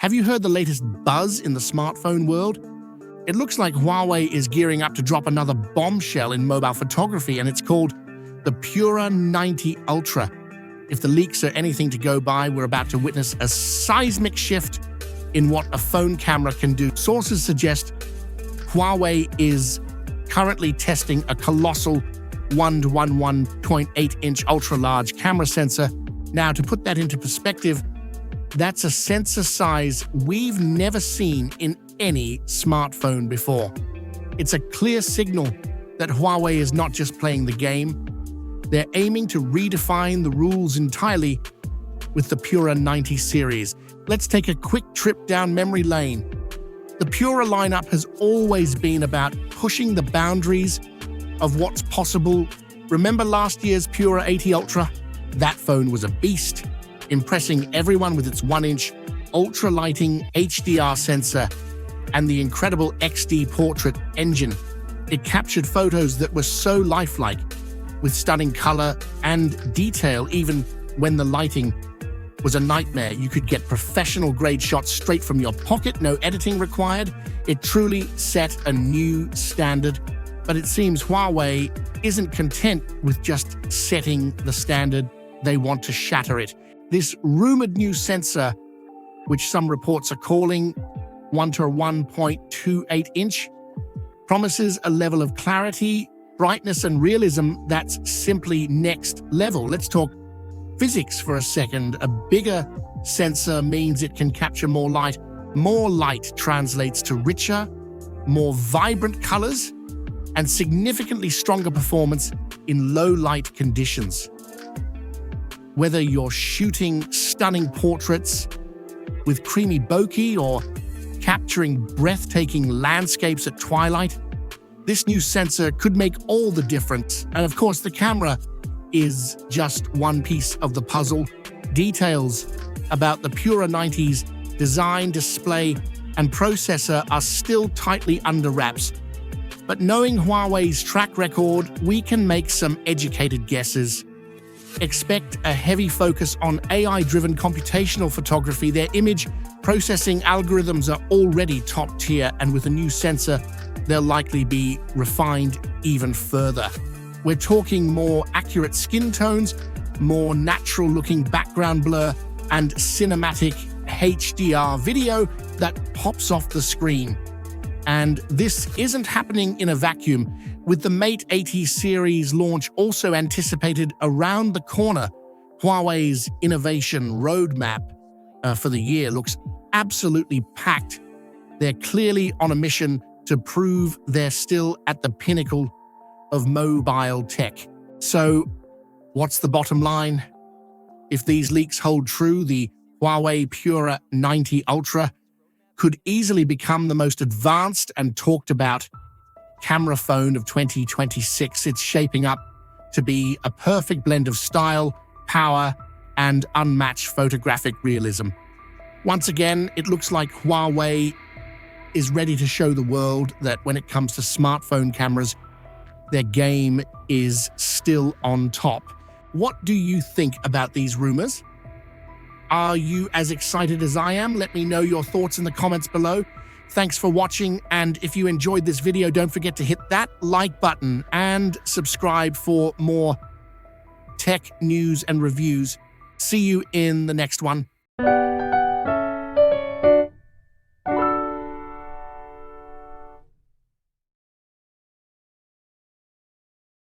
Have you heard the latest buzz in the smartphone world? It looks like Huawei is gearing up to drop another bombshell in mobile photography, and it's called the Pura 90 Ultra. If the leaks are anything to go by, we're about to witness a seismic shift in what a phone camera can do. Sources suggest Huawei is currently testing a colossal 1 to 1.8-inch ultra-large camera sensor. Now, to put that into perspective, that's a sensor size we've never seen in any smartphone before. It's a clear signal that Huawei is not just playing the game. They're aiming to redefine the rules entirely with the Pura 90 series. Let's take a quick trip down memory lane. The Pura lineup has always been about pushing the boundaries of what's possible. Remember last year's Pura 80 Ultra? That phone was a beast, impressing everyone with its 1-inch ultra-lighting HDR sensor and the incredible XD portrait engine. It captured photos that were so lifelike, with stunning color and detail. Even when the lighting was a nightmare, you could get professional-grade shots straight from your pocket, no editing required. It truly set a new standard. But it seems Huawei isn't content with just setting the standard. They want to shatter it. This rumored new sensor, which some reports are calling 1 to 1.28 inch, promises a level of clarity, brightness, and realism that's simply next level. Let's talk physics for a second. A bigger sensor means it can capture more light. More light translates to richer, more vibrant colors and significantly stronger performance in low light conditions. Whether you're shooting stunning portraits with creamy bokeh or capturing breathtaking landscapes at twilight, this new sensor could make all the difference. And of course, the camera is just one piece of the puzzle. Details about the Pura 90's design, display, and processor are still tightly under wraps. But knowing Huawei's track record, we can make some educated guesses. Expect a heavy focus on AI-driven computational photography. Their image processing algorithms are already top tier, and with a new sensor, they'll likely be refined even further. We're talking more accurate skin tones, more natural-looking background blur, and cinematic HDR video that pops off the screen. And this isn't happening in a vacuum. With the Mate 80 series launch also anticipated around the corner, Huawei's innovation roadmap for the year looks absolutely packed. They're clearly on a mission to prove they're still at the pinnacle of mobile tech. So, what's the bottom line? If these leaks hold true, the Huawei Pura 90 Ultra could easily become the most advanced and talked about camera phone of 2026. It's shaping up to be a perfect blend of style, power, and unmatched photographic realism. Once again, it looks like Huawei is ready to show the world that when it comes to smartphone cameras, their game is still on top. What do you think about these rumors? Are you as excited as I am? Let me know your thoughts in the comments below. Thanks for watching, and if you enjoyed this video, don't forget to hit that like button and subscribe for more tech news and reviews. See you in the next one.